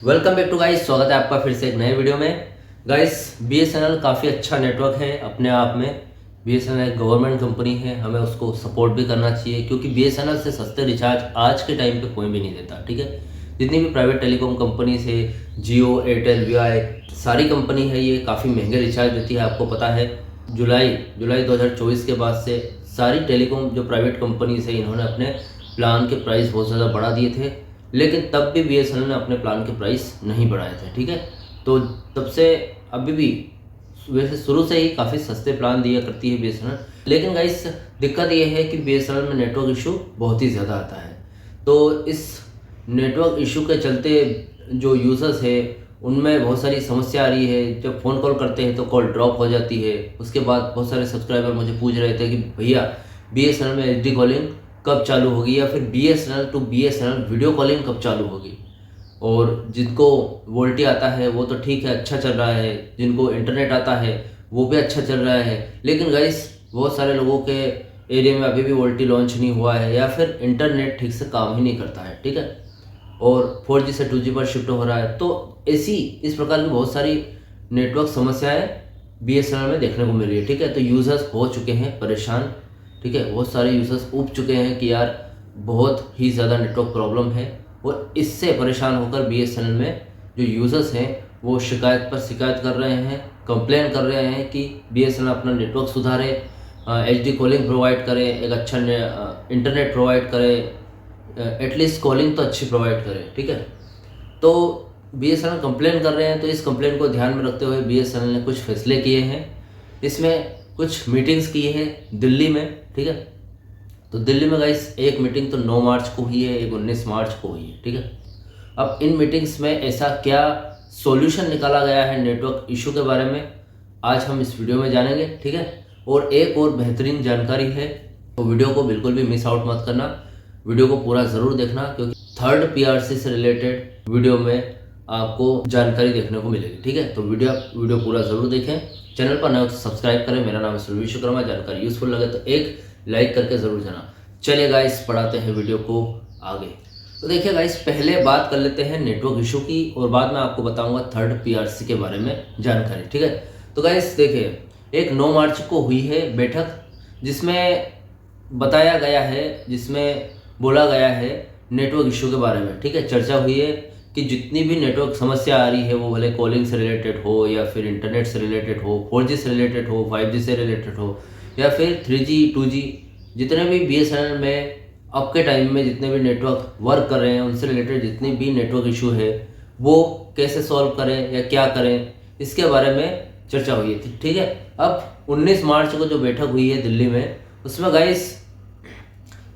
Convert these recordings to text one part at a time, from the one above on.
Welcome back to guys. स्वागत है आपका फिर से एक नए वीडियो में। गाइस, बीएसएनएल काफ़ी अच्छा नेटवर्क है अपने आप में। बीएसएनएल एक गवर्नमेंट कंपनी है, हमें उसको सपोर्ट भी करना चाहिए क्योंकि बीएसएनएल से सस्ते रिचार्ज आज के टाइम पे कोई भी नहीं देता। ठीक है, जितनी भी प्राइवेट टेलीकॉम कंपनीज है, जियो, एयरटेल, वी, सारी कंपनी है, ये काफ़ी महंगे रिचार्ज देती है। आपको पता है जुलाई 2024 के बाद से सारी टेलीकॉम जो प्राइवेट कंपनीज है, इन्होंने अपने प्लान के प्राइस बहुत ज़्यादा बढ़ा दिए थे, लेकिन तब भी बीएसएनएल ने अपने प्लान के प्राइस नहीं बढ़ाए थे। ठीक है, तो तब से अभी भी वैसे शुरू से ही काफ़ी सस्ते प्लान दिया करती है बीएसएनएल, लेकिन गाइस दिक्कत ये है कि बीएसएनएल में नेटवर्क इशू बहुत ही ज़्यादा आता है। तो इस नेटवर्क इशू के चलते जो यूज़र्स है उनमें बहुत सारी समस्या आ रही है। जब फ़ोन कॉल करते हैं तो कॉल ड्रॉप हो जाती है। उसके बाद बहुत सारे सब्सक्राइबर मुझे पूछ रहे थे कि भैया बीएसएनएल में एचडी कॉलिंग कब चालू होगी, या फिर BSNL to BSNL video calling कब चालू होगी। और जिनको वोल्टी आता है वो तो ठीक है, अच्छा चल रहा है, जिनको इंटरनेट आता है वो भी अच्छा चल रहा है, लेकिन गाइस बहुत सारे लोगों के एरिया में अभी भी वोल्टी लॉन्च नहीं हुआ है, या फिर इंटरनेट ठीक से काम ही नहीं करता है। ठीक है, और 4G से 2G पर शिफ्ट हो रहा है। तो ऐसी इस प्रकार की बहुत सारी नेटवर्क समस्याएं बीएसएनएल में देखने को मिल रही है। ठीक है, तो यूज़र्स हो चुके हैं परेशान। ठीक है, बहुत सारे यूज़र्स ऊब चुके हैं कि यार बहुत ही ज़्यादा नेटवर्क प्रॉब्लम है, और इससे परेशान होकर बीएसएनएल में जो यूज़र्स हैं वो शिकायत पर शिकायत कर रहे हैं, कंप्लेन कर रहे हैं कि बीएसएनएल अपना नेटवर्क सुधारे, एचडी कॉलिंग प्रोवाइड करे, एक अच्छा इंटरनेट प्रोवाइड करे, एटलीस्ट कॉलिंग तो अच्छी प्रोवाइड करे। ठीक है, तो बीएसएनएल कंप्लेन कर रहे हैं, तो इस कंप्लेन को ध्यान में रखते हुए बीएसएनएल ने कुछ फैसले किए हैं। इसमें कुछ मीटिंग्स की है दिल्ली में। ठीक है, तो दिल्ली में गाइस एक मीटिंग तो 9 मार्च को हुई है, एक 19 मार्च को हुई है। ठीक है, अब इन मीटिंग्स में ऐसा क्या सॉल्यूशन निकाला गया है नेटवर्क इशू के बारे में, आज हम इस वीडियो में जानेंगे। ठीक है, और एक और बेहतरीन जानकारी है, तो वीडियो को बिल्कुल भी मिस आउट मत करना, वीडियो को पूरा ज़रूर देखना, क्योंकि थर्ड पीआरसी से रिलेटेड वीडियो में आपको जानकारी देखने को मिलेगी। ठीक है, तो वीडियो पूरा ज़रूर देखें। चैनल पर नए हो तो सब्सक्राइब करें। मेरा नाम है सुरभि विश्वकर्मा। जानकारी यूजफुल लगे तो एक लाइक करके ज़रूर जाना। चलिए गाइस, बढ़ाते हैं वीडियो को आगे। तो देखिए गाइस, पहले बात कर लेते हैं नेटवर्क इशू की, और बाद में आपको बताऊंगा थर्ड पीआरसी के बारे में जानकारी। ठीक है, तो गाइस देखिए, एक 9 मार्च को हुई है बैठक, जिसमें बताया गया है, जिसमें बोला गया है नेटवर्क इशू के बारे में। ठीक है, चर्चा हुई है कि जितनी भी नेटवर्क समस्या आ रही है, वो भले कॉलिंग से रिलेटेड हो, या फिर इंटरनेट से रिलेटेड हो, 4G से रिलेटेड हो, 5G से रिलेटेड हो, या फिर 3G 2G, जितने भी बीएसएनएल में अब के टाइम में जितने भी नेटवर्क वर्क कर रहे हैं, उनसे रिलेटेड जितनी भी नेटवर्क इशू है वो कैसे सॉल्व करें या क्या करें, इसके बारे में चर्चा हुई थी। ठीक है, अब 19 मार्च को जो बैठक हुई है दिल्ली में, उसमें गाइस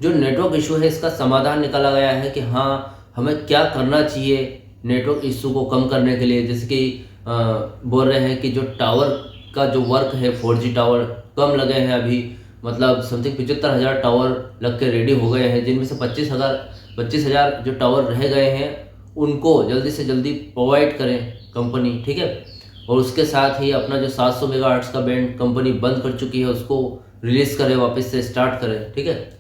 जो नेटवर्क इशू है इसका समाधान निकाला गया है कि हाँ, हमें क्या करना चाहिए नेटवर्क इशू को कम करने के लिए। जैसे कि बोल रहे हैं कि जो टावर का जो वर्क है, 4G टावर कम लगे हैं अभी, मतलब समथिंग 75,000 टावर लग के रेडी हो गए हैं, जिनमें से 25,000 जो टावर रह गए हैं उनको जल्दी से जल्दी प्रोवाइड करें कंपनी। ठीक है, और उसके साथ ही अपना जो 700 मेगाहर्ट्ज़ का बैंड कंपनी बंद कर चुकी है उसको रिलीज़ करें, वापस से स्टार्ट करें। ठीक है,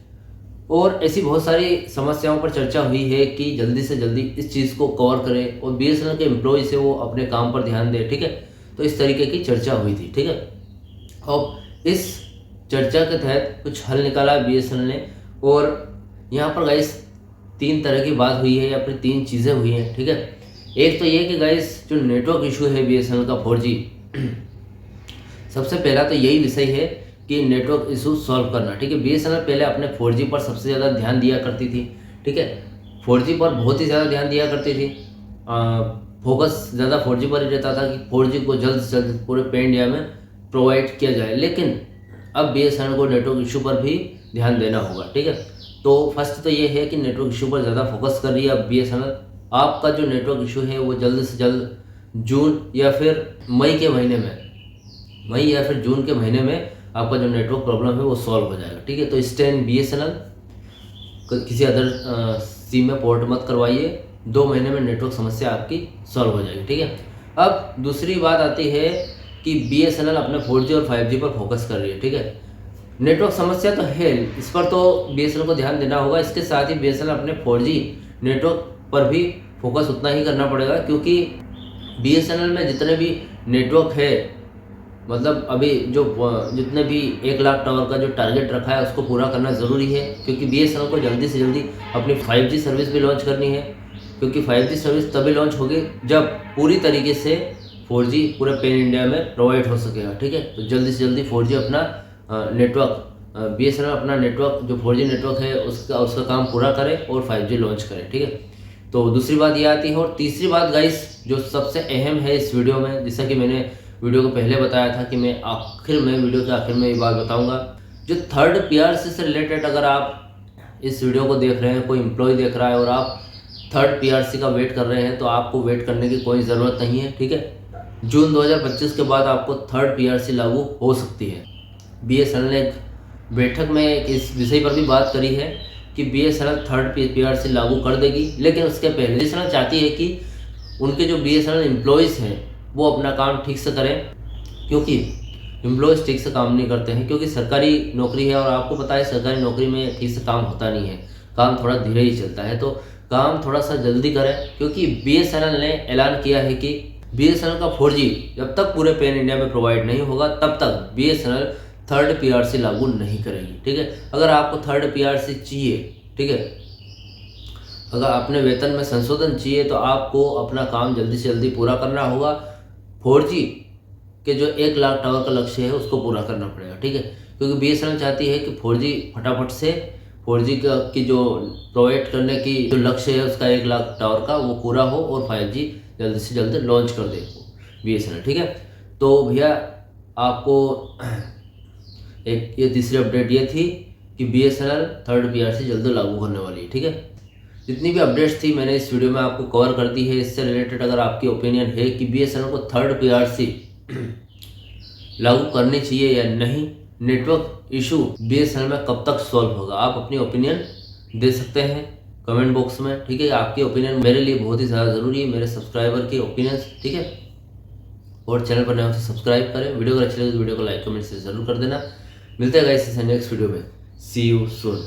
और ऐसी बहुत सारी समस्याओं पर चर्चा हुई है कि जल्दी से जल्दी इस चीज़ को कवर करें, और बीएसएनएल के एम्प्लॉय से वो अपने काम पर ध्यान दें। ठीक है, तो इस तरीके की चर्चा हुई थी। ठीक है, और इस चर्चा के तहत कुछ हल निकाला बीएसएनएल ने, और यहाँ पर गाइस 3 तरह की बात हुई है, या फिर 3 चीज़ें हुई हैं। ठीक है, एक तो ये कि गाइस जो नेटवर्क इशू है बीएसएनएल का 4G, सबसे पहला तो यही विषय है कि नेटवर्क इशू सॉल्व करना। ठीक है, बीएसएनएल पहले अपने 4G पर सबसे ज़्यादा ध्यान दिया करती थी। ठीक है, 4G पर बहुत ही ज़्यादा ध्यान दिया करती थी, फोकस ज़्यादा 4G पर ही रहता था कि 4G को जल्द से जल्द पूरे पैन इंडिया में प्रोवाइड किया जाए। लेकिन अब बीएसएनएल को नेटवर्क इशू पर भी ध्यान देना होगा। ठीक है, तो फर्स्ट तो ये है कि नेटवर्क इशू पर ज़्यादा फोकस कर रही है अब बीएसएनएल। आपका जो नेटवर्क इशू है वो जल्द से जल्द जून या फिर मई या फिर जून के महीने में आपका जो नेटवर्क प्रॉब्लम है वो सॉल्व हो जाएगा। ठीक है, तो स्टैंड बीएसएनएल किसी अदर सिम में पोर्ट मत करवाइए, 2 महीने में नेटवर्क समस्या आपकी सॉल्व हो जाएगी। ठीक है, अब दूसरी बात आती है कि बीएसएनएल अपने 4G और 5G पर फोकस कर रही है। ठीक है, नेटवर्क समस्या तो है, इस पर तो बीएसएनएल को ध्यान देना होगा। इसके साथ ही बीएसएनएल अपने 4G नेटवर्क पर भी फोकस उतना ही करना पड़ेगा, क्योंकि BSNL में जितने भी नेटवर्क है, मतलब अभी जो जितने भी 1 लाख टावर का जो टारगेट रखा है उसको पूरा करना ज़रूरी है, क्योंकि BSNL को जल्दी से जल्दी अपनी 5G सर्विस भी लॉन्च करनी है, क्योंकि 5G सर्विस तभी लॉन्च होगी जब पूरी तरीके से 4G पूरे पैन इंडिया में प्रोवाइड हो सकेगा। ठीक है, तो जल्दी से जल्दी 4G अपना नेटवर्क BSNL अपना नेटवर्क जो 4G नेटवर्क है उसका काम पूरा करे और 5G लॉन्च करे। ठीक है, तो दूसरी बात ये आती है। और तीसरी बात गाइस जो सबसे अहम है इस वीडियो में, जैसा कि मैंने वीडियो को पहले बताया था कि मैं वीडियो के आखिर में ये बात बताऊंगा, जो थर्ड PRC से रिलेटेड अगर आप इस वीडियो को देख रहे हैं, कोई एम्प्लॉय देख रहा है और आप थर्ड PRC का वेट कर रहे हैं, तो आपको वेट करने की कोई ज़रूरत नहीं है। ठीक है, जून 2025 के बाद आपको थर्ड PRC लागू हो सकती है। BSNL ने एक बैठक में इस विषय पर भी बात करी है कि BSNL थर्ड PRC लागू कर देगी, लेकिन उसके पहले BSNL चाहती है कि उनके जो BSNL एम्प्लॉयज़ हैं वो अपना काम ठीक से करें, क्योंकि एम्प्लॉयज़ ठीक से काम नहीं करते हैं, क्योंकि सरकारी नौकरी है और आपको पता है सरकारी नौकरी में ठीक से काम होता नहीं है, काम थोड़ा धीरे ही चलता है। तो काम थोड़ा सा जल्दी करें, क्योंकि BSNL ने ऐलान किया है कि BSNL का 4G जब तक पूरे पैन इंडिया में प्रोवाइड नहीं होगा तब तक BSNL थर्ड PRC लागू नहीं करेगी। ठीक है, अगर आपको थर्ड PRC चाहिए, ठीक है, अगर अपने वेतन में संशोधन चाहिए तो आपको अपना काम जल्दी से जल्दी पूरा करना होगा। 4G के जो 1 लाख टावर का लक्ष्य है उसको पूरा करना पड़ेगा। ठीक है, क्योंकि BSNL चाहती है कि 4G फटाफट से 4G की जो प्रोवाइड करने की जो लक्ष्य है उसका 1 लाख टावर का वो पूरा हो और 5G जल्दी से जल्दी लॉन्च कर दे BSNL। ठीक है, तो भैया आपको एक ये तीसरी अपडेट ये थी कि BSNL थर्ड PRC जल्दी लागू करने वाली है। ठीक है, जितनी भी अपडेट्स थी मैंने इस वीडियो में आपको कवर कर दी है। इससे रिलेटेड अगर आपकी ओपिनियन है कि BSNL को थर्ड PRC लागू करनी चाहिए या नहीं, नेटवर्क इशू BSNL में कब तक सॉल्व होगा, आप अपनी ओपिनियन दे सकते हैं कमेंट बॉक्स में। ठीक है, आपकी ओपिनियन मेरे लिए बहुत ही ज़्यादा ज़रूरी है, मेरे सब्सक्राइबर की ओपिनियंस। ठीक है, और चैनल पर नए हो तो सब्सक्राइब करें, वीडियो अगर अच्छी लगे तो वीडियो को लाइक कमेंट से ज़रूर कर देना। मिलते हैं गाइस नेक्स्ट वीडियो में, सी यू सून।